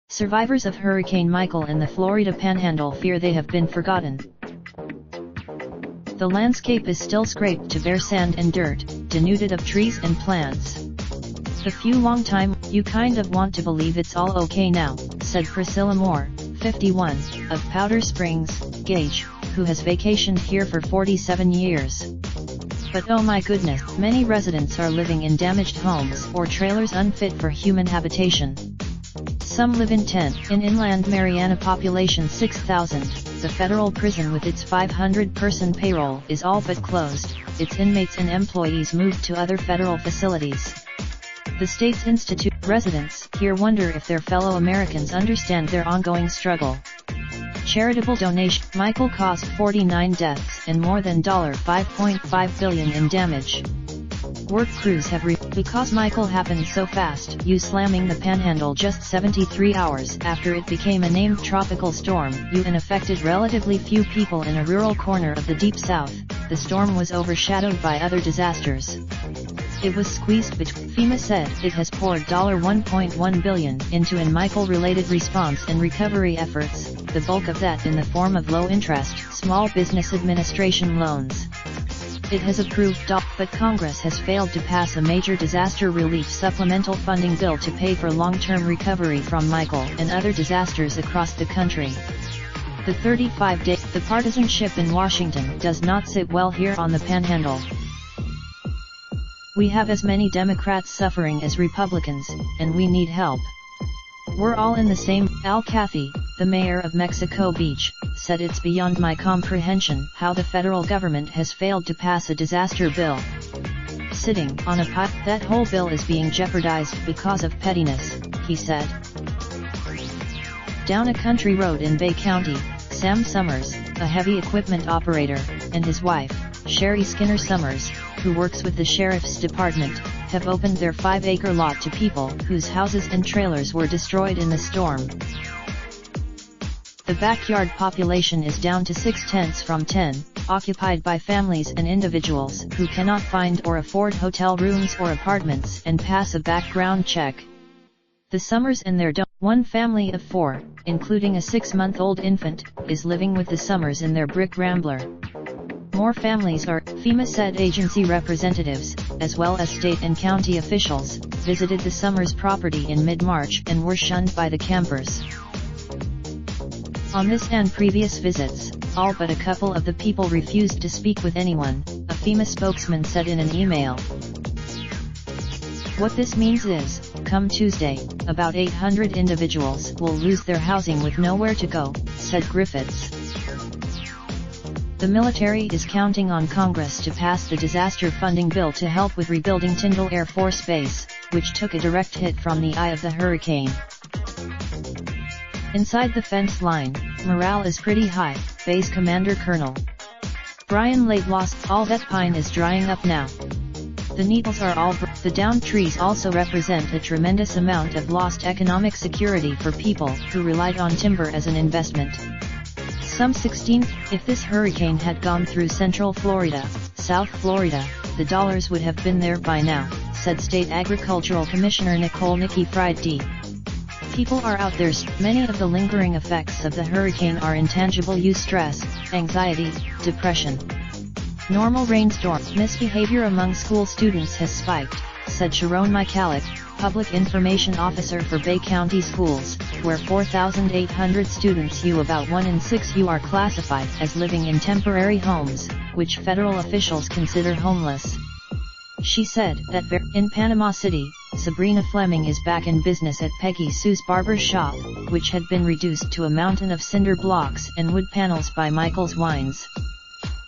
Survivors of Hurricane Michael and the Florida Panhandle fear they have been forgotten. The landscape is still scraped to bare sand and dirt, denuded of trees and plants. The few long time, you kind of want to believe it's all okay now, said Priscilla Moore, 51, of Powder Springs, Gage, who has vacationed here for 47 years. But oh my goodness, many residents are living in damaged homes or trailers unfit for human habitation. Some live in tents. In inland Mariana, population 6,000, the federal prison with its 500-person payroll is all but closed, its inmates and employees moved to other federal facilities. The state's institute residents here wonder if their fellow Americans understand their ongoing struggle. Charitable donation. Michael caused 49 deaths and more than $5.5 billion in damage. Work crews have because Michael happened so fast, you slamming the Panhandle just 73 hours after it became a named tropical storm, and affected relatively few people in a rural corner of the Deep South. The storm was overshadowed by other disasters. It was squeezed between. FEMA said it has poured $1.1 billion into an Michael-related response and recovery efforts, the bulk of that in the form of low-interest, Small Business Administration loans. It has approved, but Congress has failed to pass a major disaster relief supplemental funding bill to pay for long-term recovery from Michael and other disasters across the country. The 35-day, the partisanship in Washington does not sit well here on the Panhandle. We have as many Democrats suffering as Republicans, and we need help. We're all in the same. Al Cathy, the mayor of Mexico Beach, said it's beyond my comprehension how the federal government has failed to pass a disaster bill. Sitting on a pile, that whole bill is being jeopardized because of pettiness, he said. Down a country road in Bay County, Sam Summers, a heavy equipment operator, and his wife, Sherry Skinner Summers, who works with the Sheriff's Department, have opened their 5-acre lot to people whose houses and trailers were destroyed in the storm. The backyard population is down to 6/10 from 10, occupied by families and individuals who cannot find or afford hotel rooms or apartments and pass a background check. The Summers and their one family of 4, including a 6-month-old infant, is living with the Summers in their brick rambler. More families are, FEMA said. Agency representatives, as well as state and county officials, visited the Summers property in mid-March and were shunned by the campers. On this and previous visits, all but a couple of the people refused to speak with anyone, a FEMA spokesman said in an email. What this means is, come Tuesday, about 800 individuals will lose their housing with nowhere to go, said Griffiths. The military is counting on Congress to pass the disaster funding bill to help with rebuilding Tyndall Air Force Base, which took a direct hit from the eye of the hurricane. Inside the fence line, morale is pretty high, Base Commander Colonel Brian Late lost. All that pine is drying up now. The needles are all the downed trees also represent a tremendous amount of lost economic security for people who relied on timber as an investment. Some 16, if this hurricane had gone through Central Florida, South Florida, the dollars would have been there by now, said State Agricultural Commissioner Nikki Friday. People are out there. Many of the lingering effects of the hurricane are intangible use stress, anxiety, depression. Normal rainstorm misbehavior among school students has spiked, said Sharon Michalik, Public Information Officer for Bay County Schools, where 4,800 students about 1 in 6 are classified as living in temporary homes, which federal officials consider homeless. She said that in Panama City, Sabrina Fleming is back in business at Peggy Sue's barber shop, which had been reduced to a mountain of cinder blocks and wood panels by Michael's Wines.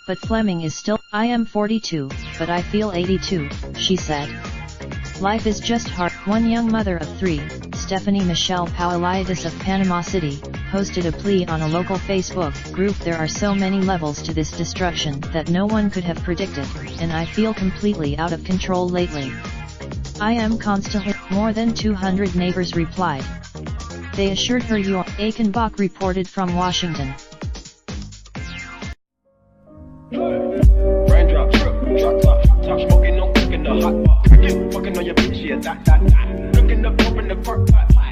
But Fleming is still, I am 42, but I feel 82, she said. Life is just hard. One young mother of 3, Stephanie Michelle Paulides of Panama City, posted a plea on a local Facebook group. There are so many levels to this destruction that no one could have predicted, and I feel completely out of control lately. I am constantly. More than 200 neighbors replied. They assured her. Aikenbach reported from Washington. Raindrop, drop top smoking, no cooking the hot pot. Fucking on your bitch, yeah, that. Looking up, open the park pot.